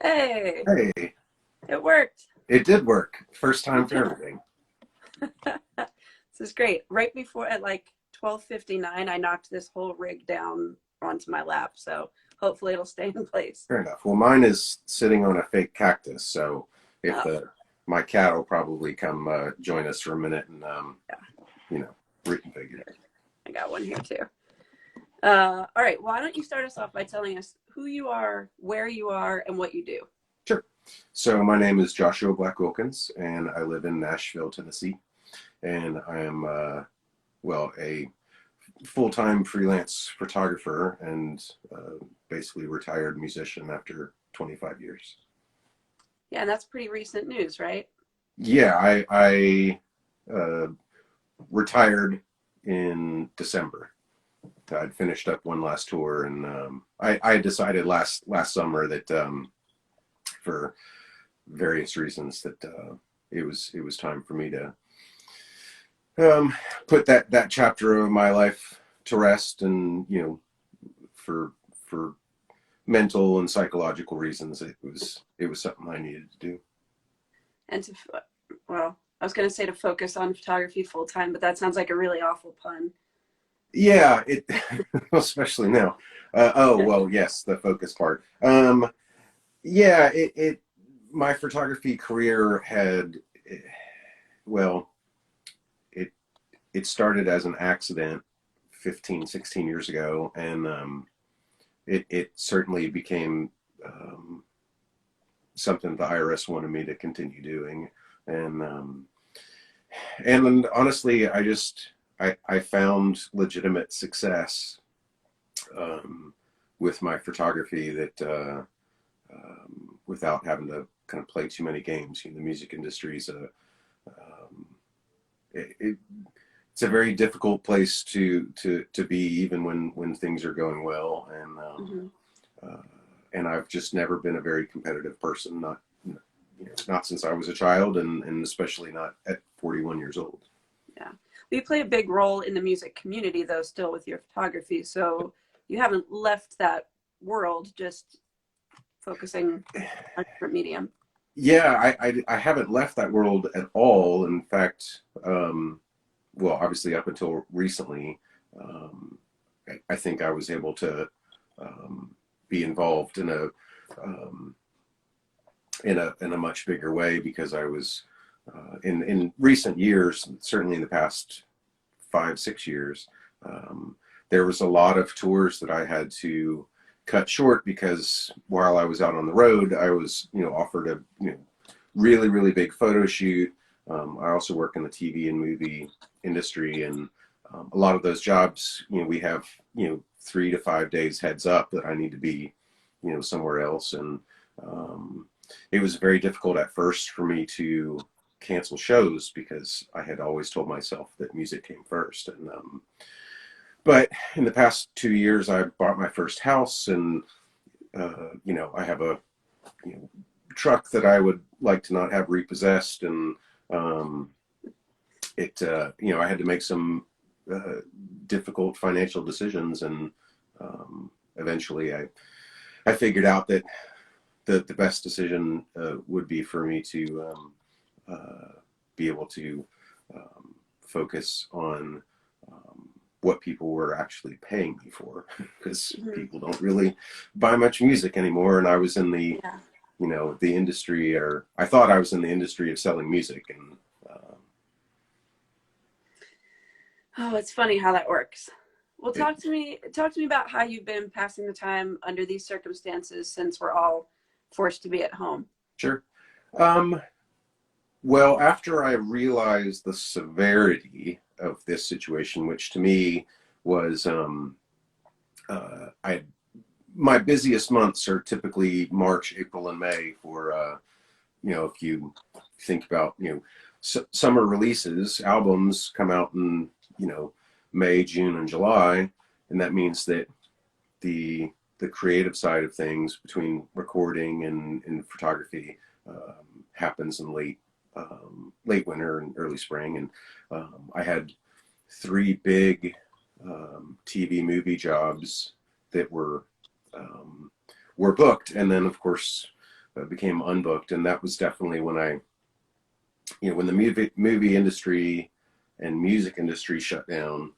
Hey, Hey, it worked. it did work. First time for everything. This is great. Right before at like 12:59, I knocked this whole rig down onto my lap. So hopefully it'll stay in place. Fair enough. Well, mine is sitting on a fake cactus, so if Oh, the my cat will probably come join us for a minute and yeah, you know, reconfigure. here. I got one here too. All right. Why don't you start us off by telling us who you are, where you are, and what you do? Sure. So my name is Joshua Black Wilkins, and I live in Nashville, Tennessee, and I am a full-time freelance photographer and basically retired musician after 25 years. Yeah, and that's pretty recent news, right? Yeah, I retired in December. I'd finished up one last tour, and I decided last summer that for various reasons that it was time for me to put that chapter of my life to rest, and for mental and psychological reasons, it was something I needed to do. And well, I was going to say to focus on photography full time, but that sounds like a really awful pun. Yeah, it especially now. Oh well, yes, the focus part. Yeah, it my photography career had well, it it started as an accident 15, 16 years ago, and it certainly became something the IRS wanted me to continue doing, and and honestly, I found legitimate success with my photography that without having to kind of play too many games. The music industry is um, it, it's a very difficult place to be, even when things are going well, Mm-hmm. uh, and I've just never been a very competitive person. Not since I was a child, and especially not at 41 years old. Yeah. Well, you play a big role in the music community, though, still with your photography. So you haven't left that world, just focusing on a different medium. Yeah, I haven't left that world at all. In fact, well, obviously up until recently, um, I think I was able to be involved um, in a much bigger way, because I was in recent years, certainly in the past 5, 6 years, um, there was a lot of tours that I had to cut short, because while I was out on the road, I was offered a really really big photo shoot. I also work in the TV and movie industry, and a lot of those jobs, we have 3 to 5 days heads up that I need to be somewhere else, and um, it was very difficult at first for me to cancel shows, because I had always told myself that music came first. And but in the past 2 years, I bought my first house, and I have a you know, truck that I would like to not have repossessed, and um, I had to make some difficult financial decisions, and eventually I figured out that the best decision would be for me to be able to focus on what people were actually paying me for, because Mm-hmm. people don't really buy much music anymore. And I was in Yeah. the industry, or I thought I was in the industry of selling music, and Oh, it's funny how that works. Well, it, talk to me about how you've been passing the time under these circumstances since we're all forced to be at home. sure. Um, Well, after I realized the severity of this situation, which to me was, I my busiest months are typically March, April, and May. For if you think about summer releases, albums come out in May, June, and July, and that means that the creative side of things, between recording and photography, happens in late winter and early spring. And I had three big TV movie jobs that were booked, and then of course became unbooked. And that was definitely when when the movie industry and music industry shut down.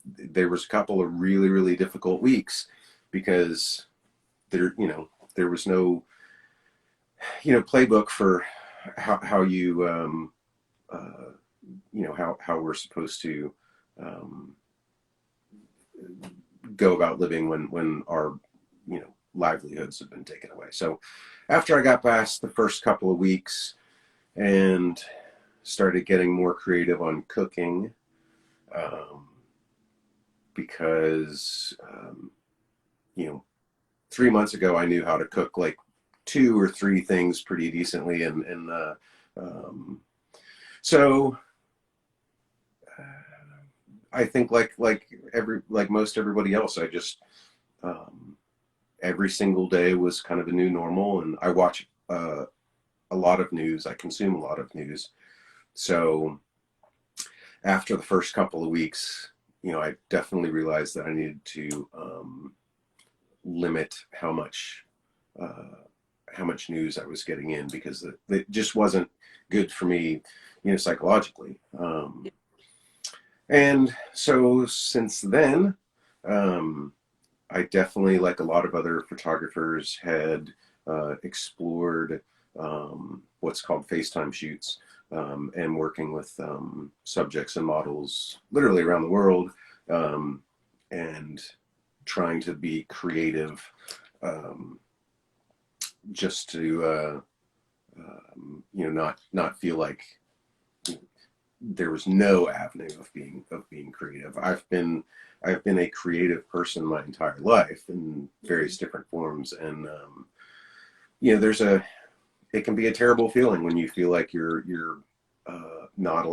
There was a couple of really, really difficult weeks because there was no, playbook for how you, how we're supposed to go about living when our, livelihoods have been taken away. So after I got past the first couple of weeks and started getting more creative on cooking, because 3 months ago I knew how to cook like 2 or 3 things pretty decently, and so I think like most everybody else, I just every single day was kind of a new normal, and I watch a lot of news. I consume a lot of news. So after the first couple of weeks, I definitely realized that I needed to limit how much news I was getting in, because it just wasn't good for me, psychologically. And so since then, I definitely, like a lot of other photographers, had explored what's called FaceTime shoots, and working with subjects and models literally around the world, and trying to be creative, just to not feel like there was no avenue of being creative. I've been a creative person my entire life in various different forms, and it can be a terrible feeling when you feel like you're not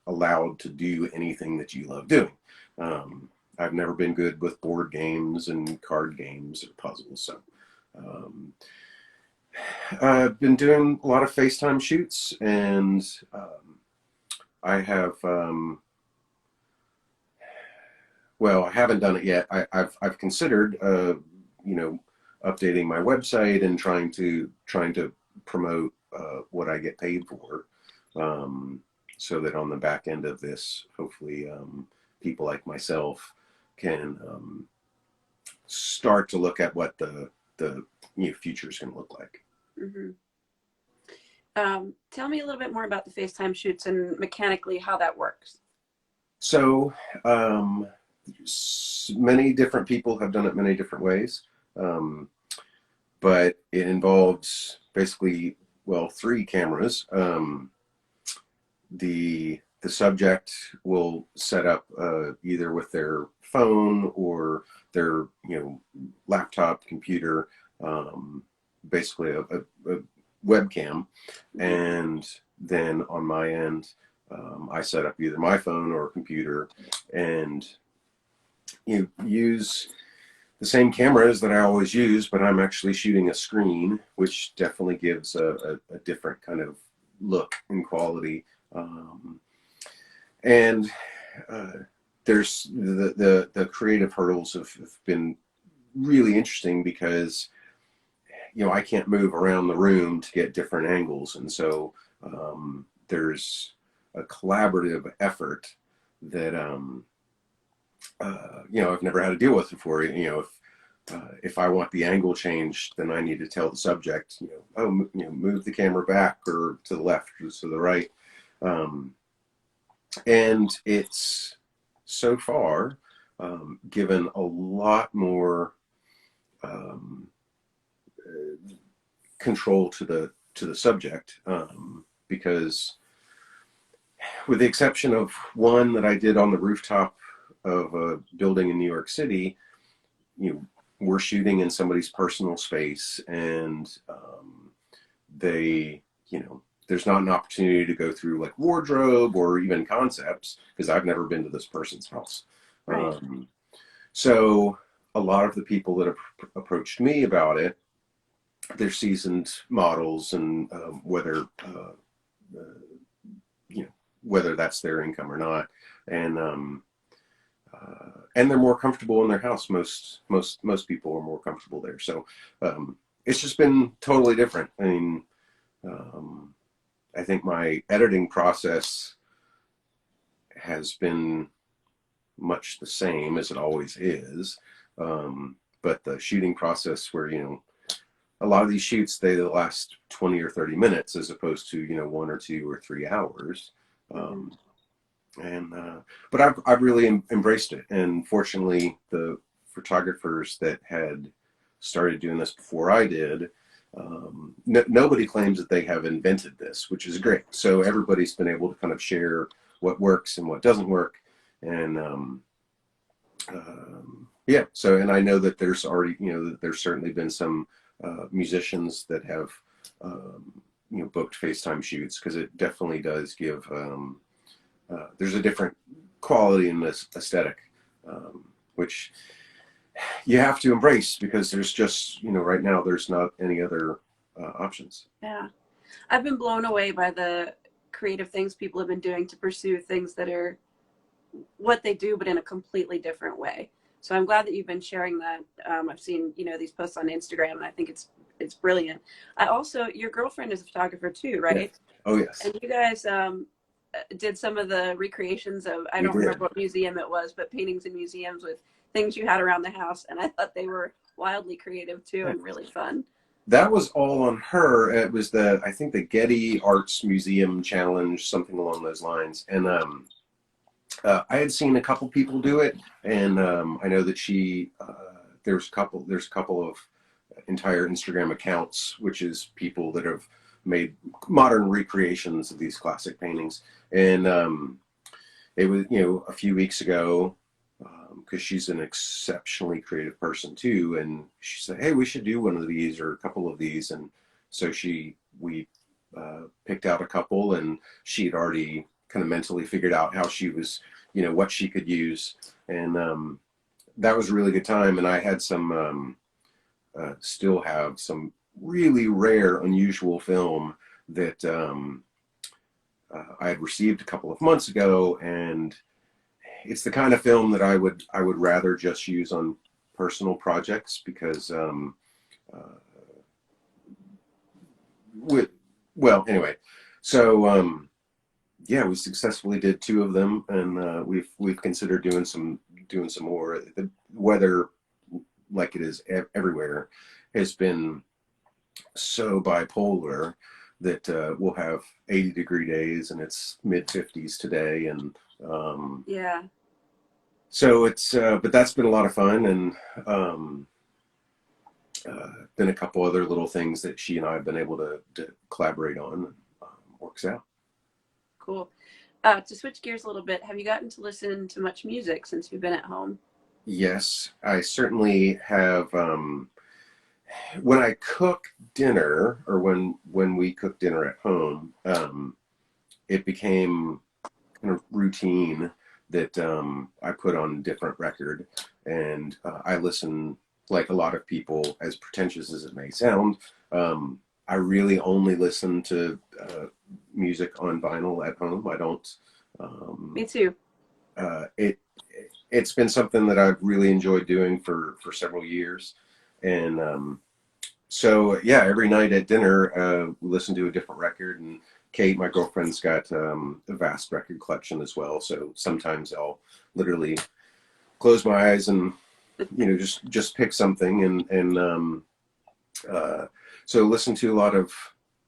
allowed to do anything that you love doing. I've never been good with board games and card games or puzzles, so I've been doing a lot of FaceTime shoots, and I have, I haven't done it yet. I've considered, updating my website and trying to promote what I get paid for, so that on the back end of this, hopefully, people like myself can start to look at what the future is going to look like. Mm-hmm. Tell me a little bit more about the FaceTime shoots and mechanically how that works. So many different people have done it many different ways, but it involves basically, 3 cameras. The subject will set up either with their phone or their laptop, computer, basically a webcam, and then on my end, I set up either my phone or computer, and use the same cameras that I always use, but I'm actually shooting a screen, which definitely gives a different kind of look and quality. And there's the creative hurdles have been really interesting, because I can't move around the room to get different angles, and so there's a collaborative effort that I've never had to deal with before. If I want the angle changed, then I need to tell the subject, move the camera back or to the left or to the right, and it's so far given a lot more control to the subject, because with the exception of one that I did on the rooftop of a building in New York City, we're shooting in somebody's personal space, and there's not an opportunity to go through like wardrobe or even concepts, because I've never been to this person's house. Right. So a lot of the people that have approached me about it, they're seasoned models, and whether whether that's their income or not, and they're more comfortable in their house. Most people are more comfortable there. So it's just been totally different. I mean, um, I think my editing process has been much the same as it always is. But the shooting process where, a lot of these shoots, they last 20 or 30 minutes as opposed to, 1 or 2 or 3 hours. Mhm. Um, but I've really embraced it. And fortunately, the photographers that had started doing this before I did, nobody claims that they have invented this, which is great. So everybody's been able to kind of share what works and what doesn't work. And yeah, so, and I know that there's already, that there's certainly been some musicians that have, booked FaceTime shoots, because it definitely does give, there's a different quality in this aesthetic, which you have to embrace, because there's just, right now there's not any other options. Yeah. I've been blown away by the creative things people have been doing to pursue things that are what they do, but in a completely different way. So I'm glad that you've been sharing that. I've seen, these posts on Instagram, and I think it's brilliant. I also, your girlfriend is a photographer too, Yeah. right? Oh, yes. And you guys did some of the recreations of, I We don't remember did. what museum it was, but paintings in museums with things you had around the house. And I thought they were wildly creative too and really fun. That was all on her. It was I think the Getty Arts Museum Challenge, something along those lines. And I had seen a couple people do it, and I know that there's a couple of entire Instagram accounts, which is people that have made modern recreations of these classic paintings. And it was, a few weeks ago, because she's an exceptionally creative person too, and she said, "Hey, we should do one of these or a couple of these." And so we picked out a couple, and she had already kind of mentally figured out how she was, what she could use, and that was a really good time. And I had still have some really rare, unusual film that I had received a couple of months ago, and it's the kind of film that I would rather just use on personal projects, because uh, with well, anyway, so yeah, we successfully did two of them, and we've considered doing some more. The weather, like it is everywhere, has been so bipolar that we'll have 80-degree days, and it's mid 50s today, and Yeah. so but that's been a lot of fun. And then a couple other little things that she and I have been able to collaborate on. Works out. Cool. To switch gears a little bit, have you gotten to listen to much music since you've been at home? Yes, I certainly have. When I cook dinner, or when we cook dinner at home, it became kind of routine that I put on a different record, and I listen, like a lot of people, as pretentious as it may sound. I really only listen to music on vinyl at home. I don't. Me too. It's been something that I've really enjoyed doing for several years, and so yeah, every night at dinner, we listen to a different record. And Kate, my girlfriend's got a vast record collection as well. So sometimes I'll literally close my eyes and just pick something, and uh, so listen to a lot of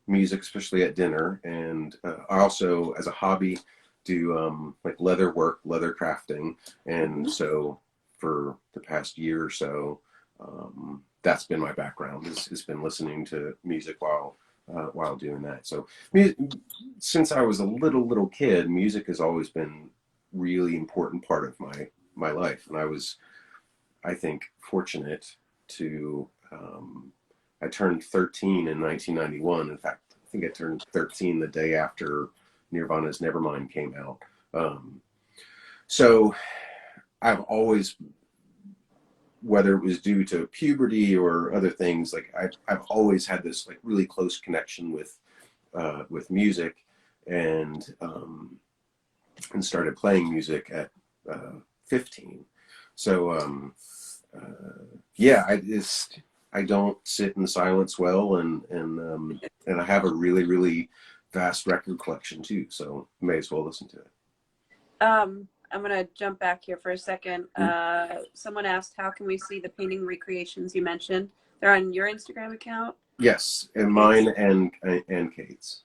music, especially at dinner. And I also, as a hobby, do like leather work, leather crafting, and Mhm. so for the past year or so, that's been my background. Has been listening to music while doing that. So since I was a little kid, music has always been really important part of my life, and I think, fortunate to. I turned 13 in 1991. In fact, I think I turned 13 the day after Nirvana's Nevermind came out. Um, so I've always, whether it was due to puberty or other things, like I've always had this like really close connection with music, and started playing music at 15. So yeah, I don't sit in silence well, and I have a really, really vast record collection too, so you may as well listen to it. I'm gonna jump back here for a second. Someone asked, how can we see the painting recreations you mentioned? They're on your Instagram account? Yes, and Kate's? mine and Kate's.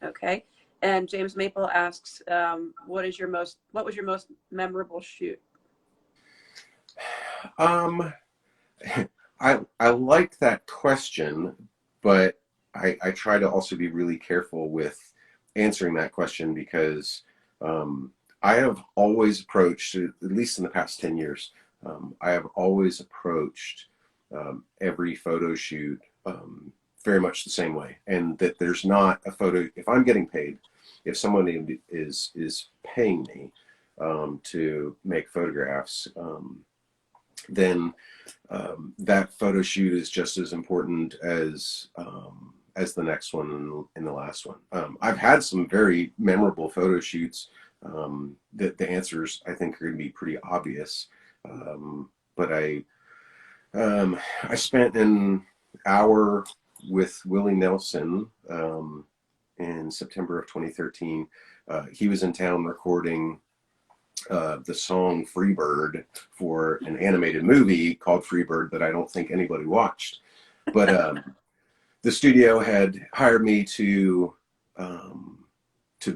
Okay. And James Maple asks, what was your most memorable shoot? Um, I like that question, but I try to also be really careful with answering that question because I have always approached, at least in the past 10 years, I have always approached every photo shoot very much the same way, and that there's not a photo. If I'm getting paid, if someone is paying me to make photographs, then that photo shoot is just as important as the next one and the last one. I've had some very memorable photo shoots. The answers I think are going to be pretty obvious, but I spent an hour with Willie Nelson in September of 2013. He was in town recording the song Freebird for an animated movie called Freebird that I don't think anybody watched. But the studio had hired me to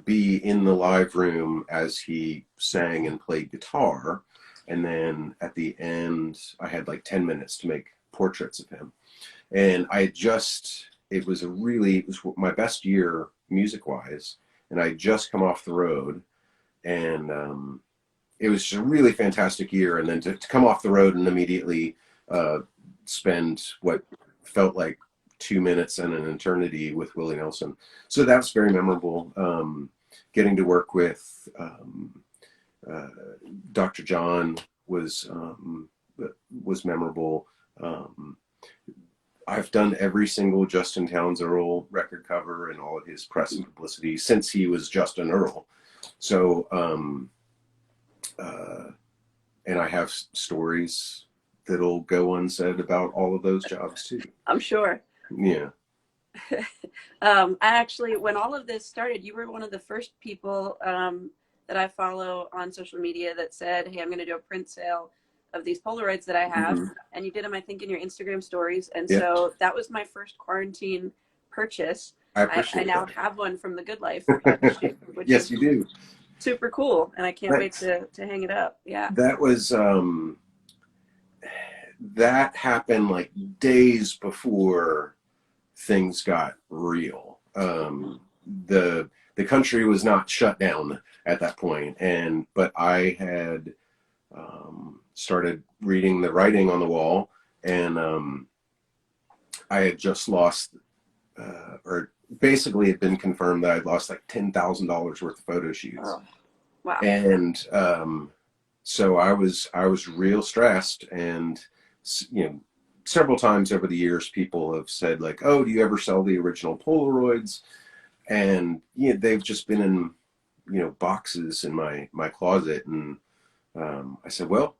be in the live room as he sang and played guitar. And then at the end, I had like 10 minutes to make portraits of him. And it was my best year music-wise. And I had just come off the road. And it was just a really fantastic year. And then to come off the road and immediately spend what felt like 2 minutes and an eternity with Willie Nelson. So that was very memorable. Getting to work with Dr. John was memorable. I've done every single Justin Townes Earl record cover and all of his press and publicity since he was Justin Earl. So, and I have stories that'll go unsaid about all of those jobs too. I'm sure. Yeah. I actually, when all of this started, you were one of the first people that I follow on social media that said, hey, I'm going to do a print sale of these Polaroids that I have. Mm-hmm. And you did them, I think, in your Instagram stories. And so that was my first quarantine purchase. I now have one from The Good Life. Which yes, you do. Super cool. And I can't wait to hang it up. Yeah. That was, that happened like days before things got real. The country was not shut down at that point, but I had started reading the writing on the wall, and I had just lost, or basically it had been confirmed that I'd lost like $10,000 worth of photo shoots. Oh, wow! And so I was real stressed, and several times over the years, people have said like, "Oh, do you ever sell the original Polaroids?" And they've just been in, boxes in my closet. And I said, "Well,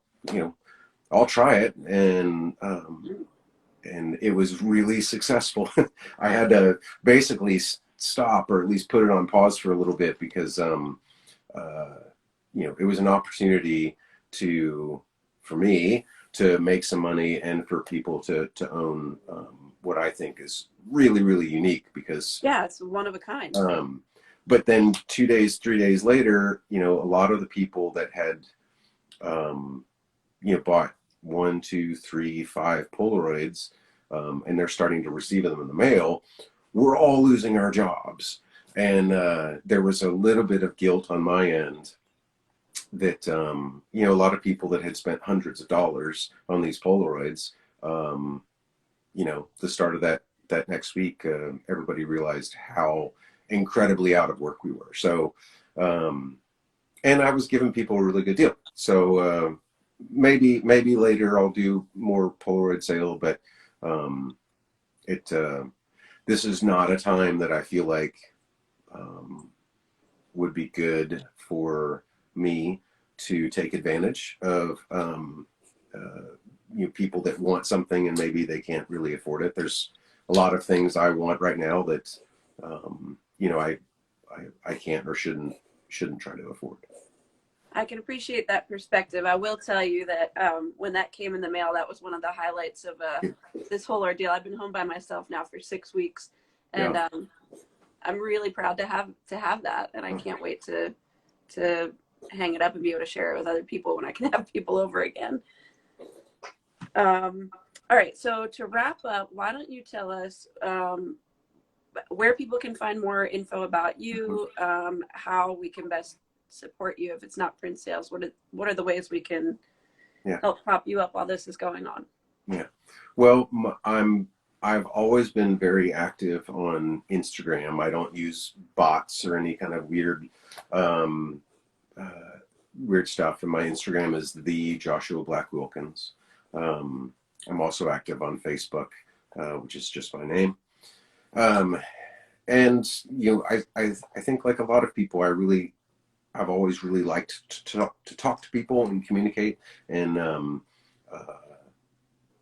I'll try it." And it was really successful. I had to basically stop, or at least put it on pause for a little bit, because it was an opportunity for me to make some money, and for people to own what I think is really, really unique, because it's one of a kind. But then 2 days, 3 days later, a lot of the people that had bought 1, 2, 3, 5 Polaroids, and they're starting to receive them in the mail, we're all losing our jobs. And there was a little bit of guilt on my end that a lot of people that had spent hundreds of dollars on these Polaroids, the start of that next week, everybody realized how incredibly out of work we were. So and I was giving people a really good deal. So maybe later I'll do more Polaroid sale, but this is not a time that I feel like would be good for me to take advantage of people that want something and maybe they can't really afford it. There's a lot of things I want right now that, I can't or shouldn't try to afford. I can appreciate that perspective. I will tell you that when that came in the mail, that was one of the highlights of this whole ordeal. I've been home by myself now for 6 weeks, and Yeah. I'm really proud to have that, and I can't wait to hang it up and be able to share it with other people when I can have people over again. All right, so to wrap up, why don't you tell us where people can find more info about you, how we can best support you if it's not print sales? What are the ways we can help prop you up while this is going on? Yeah. Well, I've always been very active on Instagram. I don't use bots or any kind of weird stuff. And my Instagram is the Joshua Black Wilkins. I'm also active on Facebook, which is just my name. And I think like a lot of people, I've always really liked to talk to people and communicate, and I'm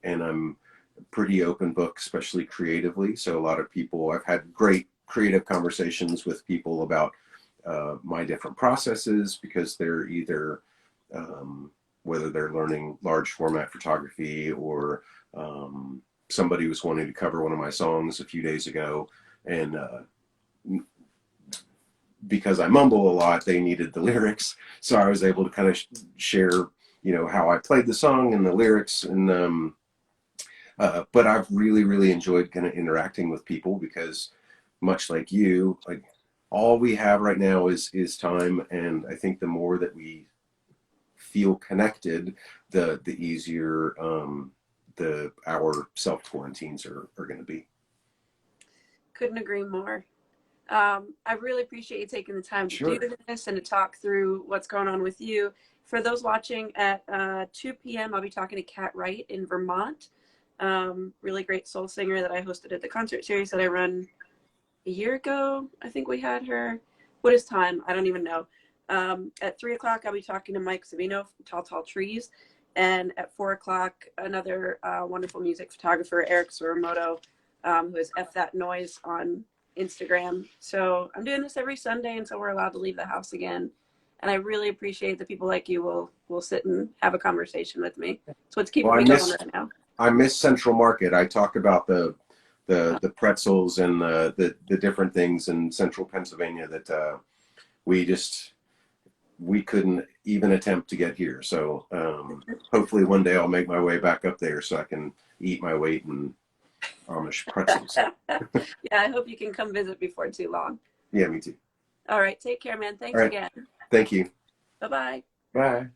a pretty open book, especially creatively. So a lot of people, I've had great creative conversations with people about my different processes, because they're either whether they're learning large format photography, or somebody was wanting to cover one of my songs a few days ago, and because I mumble a lot, they needed the lyrics. So I was able to kind of share, how I played the song and the lyrics. And but I've really, really enjoyed kind of interacting with people, because much like you, like all we have right now is time. And I think the more that we feel connected, the easier our self quarantines are going to be. Couldn't agree more. I really appreciate you taking the time to do this and to talk through what's going on with you. For those watching, at 2 p.m., I'll be talking to Kat Wright in Vermont. Really great soul singer that I hosted at the concert series that I run a year ago. I think we had her. What is time? I don't even know. At 3 o'clock, I'll be talking to Mike Savino from Tall Tall Trees. And at 4 o'clock, another wonderful music photographer, Eric Suramoto, who is F That Noise on Instagram. So I'm doing this every Sunday until we're allowed to leave the house again. And I really appreciate that people like you will sit and have a conversation with me. So it's keeping me going right now. I miss Central Market. I talk about the pretzels and the different things in Central Pennsylvania that we couldn't even attempt to get here. So hopefully one day I'll make my way back up there so I can eat my weight in Amish pretzels. Yeah, I hope you can come visit before too long. Yeah, me too. All right, take care, man. Thanks again. Thank you. Bye-bye. Bye.